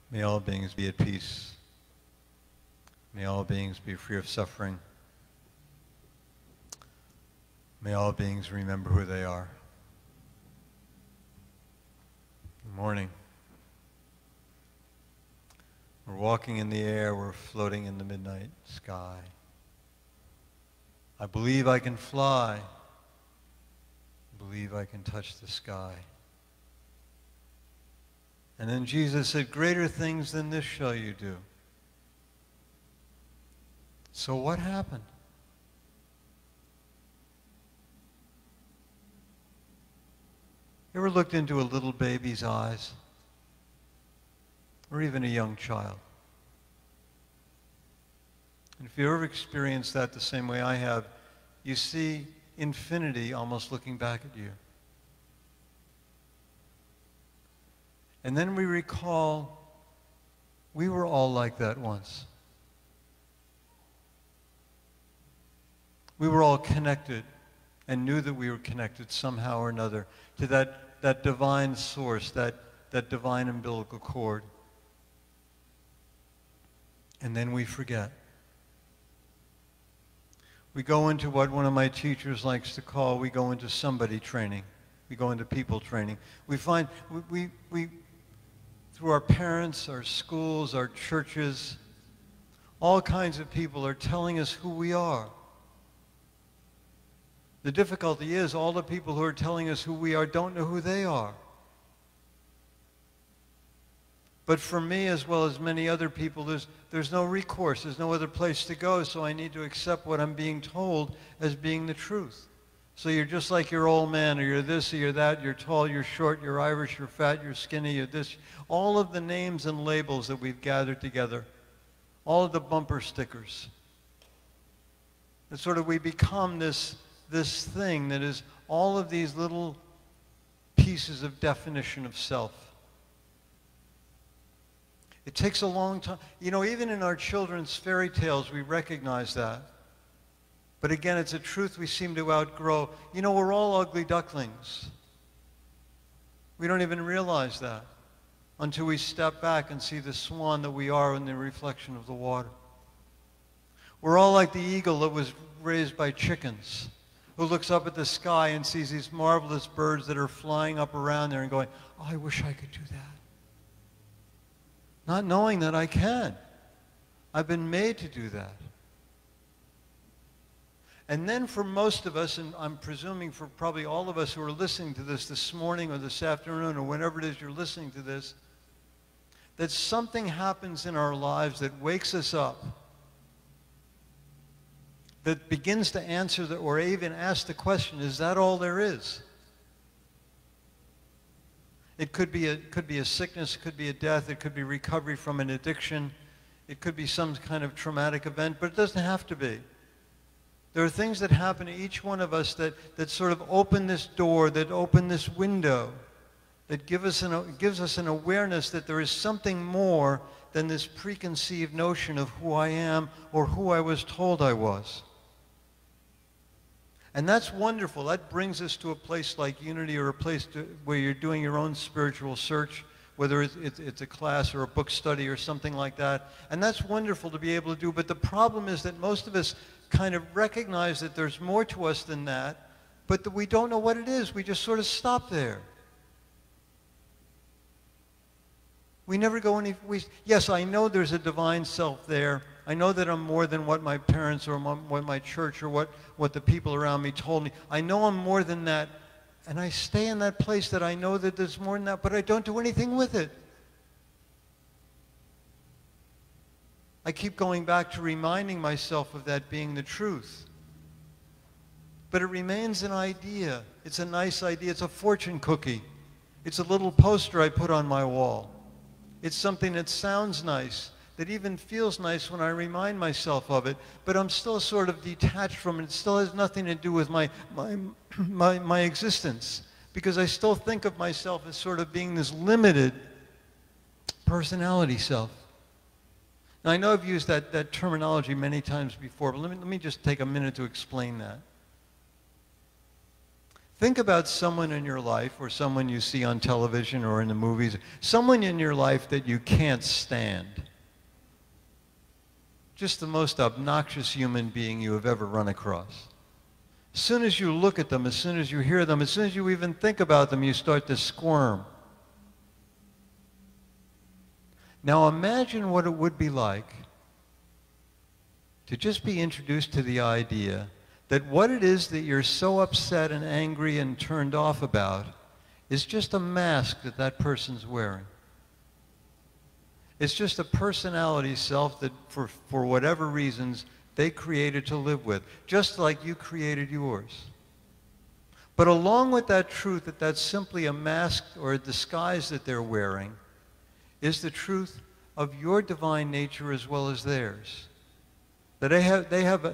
May all beings be at peace. May all beings be free of suffering. May all beings remember who they are. Good morning. We're walking in the air, we're floating in the midnight sky. I believe I can fly. I believe I can touch the sky. And then Jesus said, greater things than this shall you do. So what happened? You ever looked into a little baby's eyes? Or even a young child? And if you ever experienced that the same way I have, you see infinity almost looking back at you. And then we recall we were all like that once. We were all connected and knew that we were connected somehow or another to that divine source, that divine umbilical cord. And then we forget. We go into what one of my teachers likes to call, we go into somebody training. We go into people training. We find, we through our parents, our schools, our churches, all kinds of people are telling us who we are. The difficulty is all the people who are telling us who we are don't know who they are. But for me, as well as many other people, there's no recourse. There's no other place to go, so I need to accept what I'm being told as being the truth. So you're just like your old man, or you're this, or you're that, you're tall, you're short, you're Irish, you're fat, you're skinny, you're this. All of the names and labels that we've gathered together, all of the bumper stickers. And sort of we become this thing that is all of these little pieces of definition of self. It takes a long time. You know, even in our children's fairy tales, we recognize that. But again, it's a truth we seem to outgrow. You know, we're all ugly ducklings. We don't even realize that until we step back and see the swan that we are in the reflection of the water. We're all like the eagle that was raised by chickens, who looks up at the sky and sees these marvelous birds that are flying up around there and going, oh, I wish I could do that. Not knowing that I can. I've been made to do that. And then for most of us, and I'm presuming for probably all of us who are listening to this morning or this afternoon or whenever it is you're listening to this, that something happens in our lives that wakes us up, that begins to answer the, or even ask the question, is that all there is? It could be a sickness, it could be a death, it could be recovery from an addiction, it could be some kind of traumatic event, but it doesn't have to be. There are things that happen to each one of us that sort of open this door, that open this window, that gives us an awareness that there is something more than this preconceived notion of who I am or who I was told I was. And that's wonderful. That brings us to a place like Unity, or a place where you're doing your own spiritual search, whether it's a class or a book study or something like that. And that's wonderful to be able to do. But the problem is that most of us kind of recognize that there's more to us than that, but that we don't know what it is. We just sort of stop there. We never go any, yes, I know there's a divine self there. I know that I'm more than what my parents or what my church or what the people around me told me. I know I'm more than that, and I stay in that place that I know that there's more than that, but I don't do anything with it. I keep going back to reminding myself of that being the truth. But it remains an idea. It's a nice idea. It's a fortune cookie. It's a little poster I put on my wall. It's something that sounds nice, that even feels nice when I remind myself of it, but I'm still sort of detached from it. It still has nothing to do with my existence, because I still think of myself as sort of being this limited personality self. Now, I know I've used that terminology many times before, but let me just take a minute to explain that. Think about someone in your life, or someone you see on television or in the movies, someone in your life that you can't stand. Just the most obnoxious human being you have ever run across. As soon as you look at them, as soon as you hear them, as soon as you even think about them, you start to squirm. Now imagine what it would be like to just be introduced to the idea that what it is that you're so upset and angry and turned off about is just a mask that that person's wearing. It's just a personality self that for whatever reasons they created to live with, just like you created yours. But along with that truth that that's simply a mask or a disguise that they're wearing is the truth of your divine nature as well as theirs. That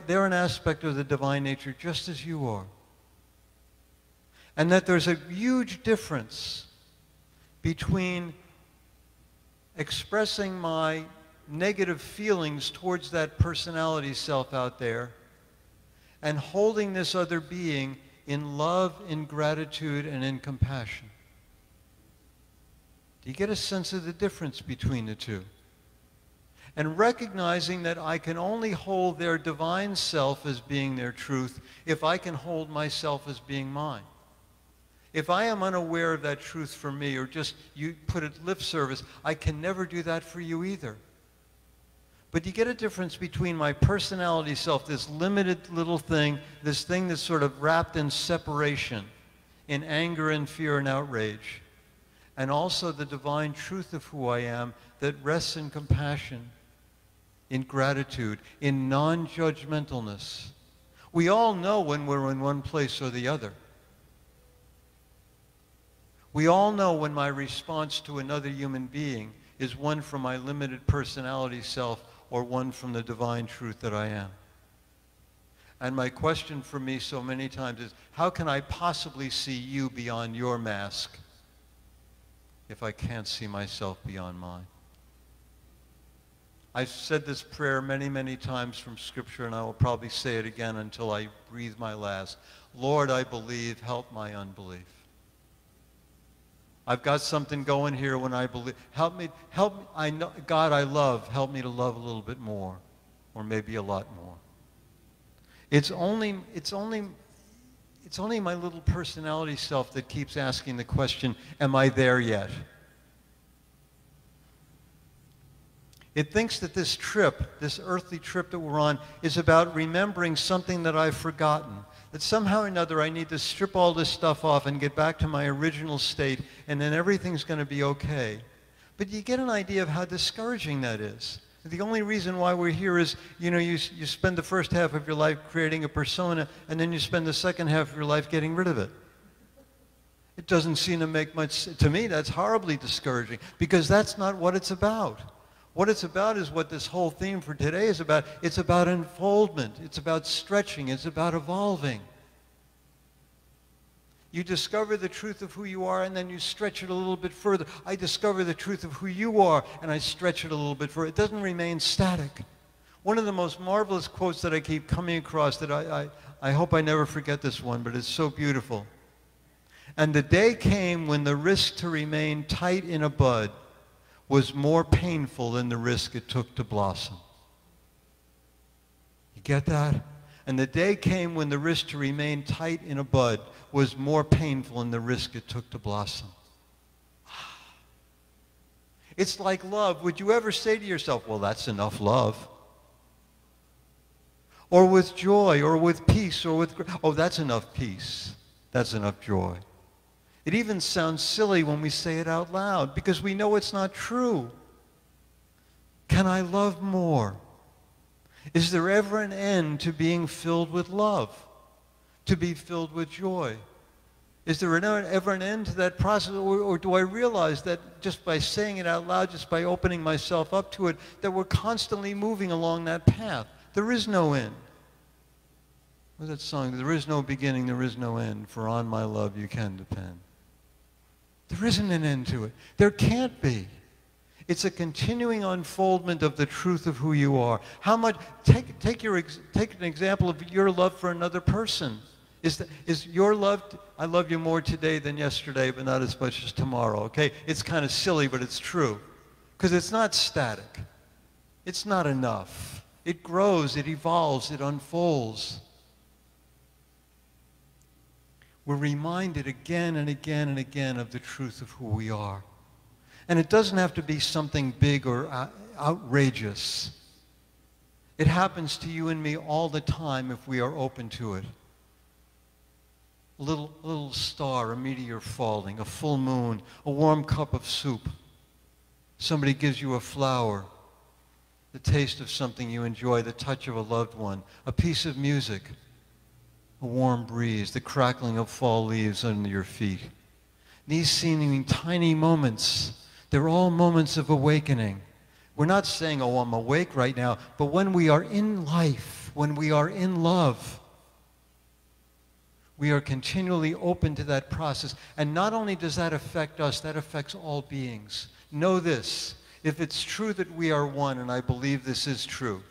they're an aspect of the divine nature just as you are. And that there's a huge difference between expressing my negative feelings towards that personality self out there and holding this other being in love, in gratitude, and in compassion. Do you get a sense of the difference between the two? And recognizing that I can only hold their divine self as being their truth if I can hold myself as being mine. If I am unaware of that truth for me, or just you put it lip service, I can never do that for you either. But you get a difference between my personality self, this limited little thing, this thing that's sort of wrapped in separation, in anger and fear and outrage, and also the divine truth of who I am that rests in compassion, in gratitude, in non-judgmentalness. We all know when we're in one place or the other. We all know when my response to another human being is one from my limited personality self or one from the divine truth that I am. And my question for me so many times is, how can I possibly see you beyond your mask if I can't see myself beyond mine? I've said this prayer many, many times from Scripture, and I will probably say it again until I breathe my last. Lord, I believe, help my unbelief. I've got something going here when I believe. Help me, I know, God I love, help me to love a little bit more, or maybe a lot more. It's only my little personality self that keeps asking the question, am I there yet? It thinks that this trip, this earthly trip that we're on, is about remembering something that I've forgotten. That somehow or another I need to strip all this stuff off and get back to my original state, and then everything's going to be okay. But you get an idea of how discouraging that is. The only reason why we're here is, you spend the first half of your life creating a persona, and then you spend the second half of your life getting rid of it. It doesn't seem to make much, to me that's horribly discouraging, because that's not what it's about. What it's about is what this whole theme for today is about. It's about unfoldment. It's about stretching. It's about evolving. You discover the truth of who you are, and then you stretch it a little bit further. I discover the truth of who you are, and I stretch it a little bit further. It doesn't remain static. One of the most marvelous quotes that I keep coming across, that I hope I never forget this one, but it's so beautiful. And the day came when the risk to remain tight in a bud was more painful than the risk it took to blossom. You get that? And the day came when the risk to remain tight in a bud was more painful than the risk it took to blossom. It's like love. Would you ever say to yourself, well, that's enough love? Or with joy, or with peace, or with, oh, that's enough peace. That's enough joy. It even sounds silly when we say it out loud because we know it's not true. Can I love more? Is there ever an end to being filled with love? To be filled with joy? Is there ever an end to that process? Or do I realize that just by saying it out loud, just by opening myself up to it, that we're constantly moving along that path? There is no end. What's that song? There is no beginning, there is no end, for on my love you can depend. There isn't an end to it. There can't be. It's a continuing unfoldment of the truth of who you are. How much, take an example of your love for another person. Is your love, I love you more today than yesterday, but not as much as tomorrow, okay? It's kind of silly, but it's true. Because it's not static. It's not enough. It grows, it evolves, it unfolds. We're reminded again and again and again of the truth of who we are. And it doesn't have to be something big or outrageous. It happens to you and me all the time if we are open to it. A little star, a meteor falling, a full moon, a warm cup of soup. Somebody gives you a flower, the taste of something you enjoy, the touch of a loved one, a piece of music, a warm breeze, the crackling of fall leaves under your feet. These seeming tiny moments, they're all moments of awakening. We're not saying, oh, I'm awake right now, but when we are in life, when we are in love, we are continually open to that process. And not only does that affect us, that affects all beings. Know this, if it's true that we are one, and I believe this is true,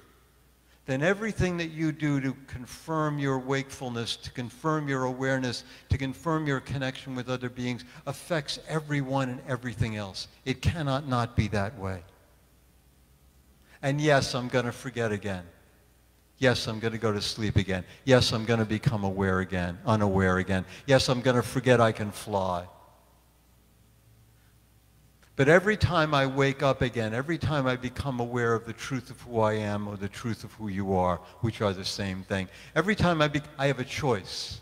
then everything that you do to confirm your wakefulness, to confirm your awareness, to confirm your connection with other beings, affects everyone and everything else. It cannot not be that way. And yes, I'm going to forget again. Yes, I'm going to go to sleep again. Yes, I'm going to become aware again, unaware again. Yes, I'm going to forget I can fly. But every time I wake up again, every time I become aware of the truth of who I am or the truth of who you are, which are the same thing, every time I have a choice.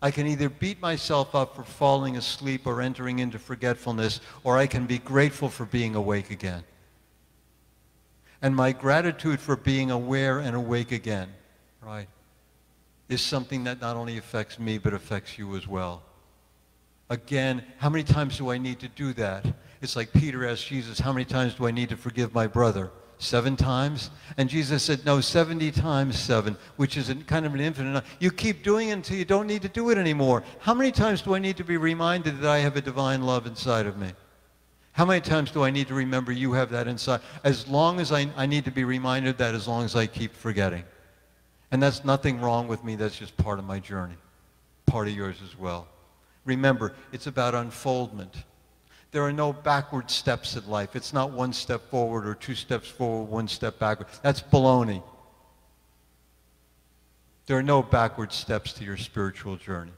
I can either beat myself up for falling asleep or entering into forgetfulness, or I can be grateful for being awake again. And my gratitude for being aware and awake again, right, is something that not only affects me, but affects you as well. Again, how many times do I need to do that? It's like Peter asked Jesus, how many times do I need to forgive my brother? 7 times? And Jesus said, no, 70 times 7, which is kind of an infinite number. You keep doing it until you don't need to do it anymore. How many times do I need to be reminded that I have a divine love inside of me? How many times do I need to remember you have that inside? As long as I need to be reminded that, as long as I keep forgetting. And that's nothing wrong with me. That's just part of my journey. Part of yours as well. Remember, it's about unfoldment. There are no backward steps in life. It's not 1 step forward or 2 steps forward, 1 step backward. That's baloney. There are no backward steps to your spiritual journey.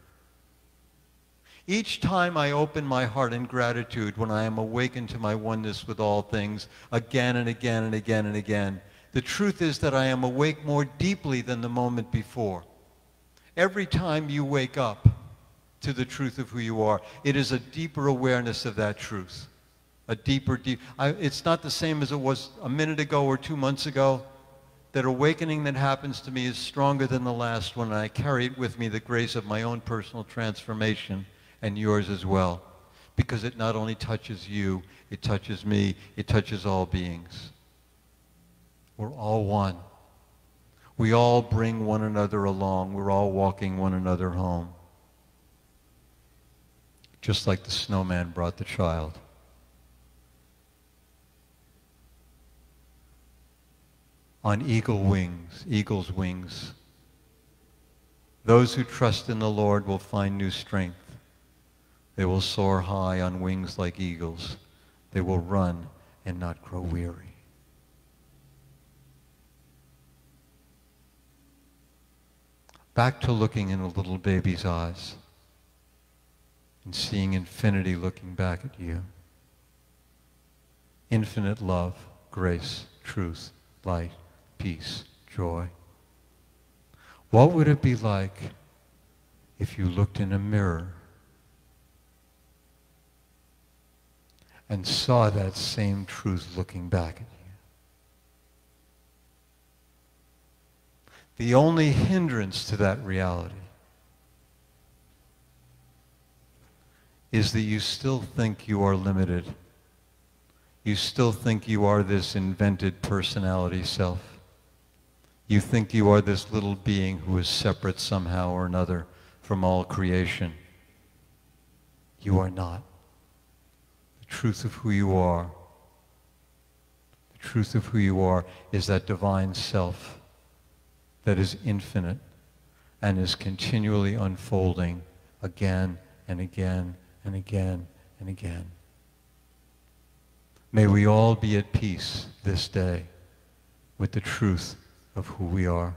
Each time I open my heart in gratitude, when I am awakened to my oneness with all things, again and again and again and again, the truth is that I am awake more deeply than the moment before. Every time you wake up to the truth of who you are, it is a deeper awareness of that truth. A deeper, it's not the same as it was a minute ago or 2 months ago. That awakening that happens to me is stronger than the last one, and I carry it with me, the grace of my own personal transformation and yours as well. Because it not only touches you, it touches me, it touches all beings. We're all one. We all bring one another along. We're all walking one another home. Just like the snowman brought the child. On eagle's wings, those who trust in the Lord will find new strength. They will soar high on wings like eagles. They will run and not grow weary. Back to looking in a little baby's eyes and seeing infinity looking back at you. Infinite love, grace, truth, light, peace, joy. What would it be like if you looked in a mirror and saw that same truth looking back at you? The only hindrance to that reality is that you still think you are limited. You still think you are this invented personality self. You think you are this little being who is separate somehow or another from all creation. You are not. The truth of who you are, the truth of who you are is that divine self that is infinite and is continually unfolding again and again and again and again. May we all be at peace this day with the truth of who we are.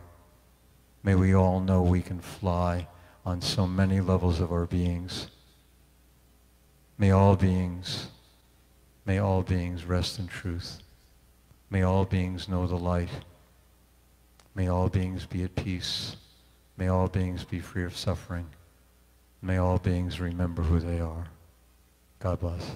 May we all know we can fly on so many levels of our beings. May all beings rest in truth. May all beings know the light. May all beings be at peace. May all beings be free of suffering. May all beings remember who they are. God bless.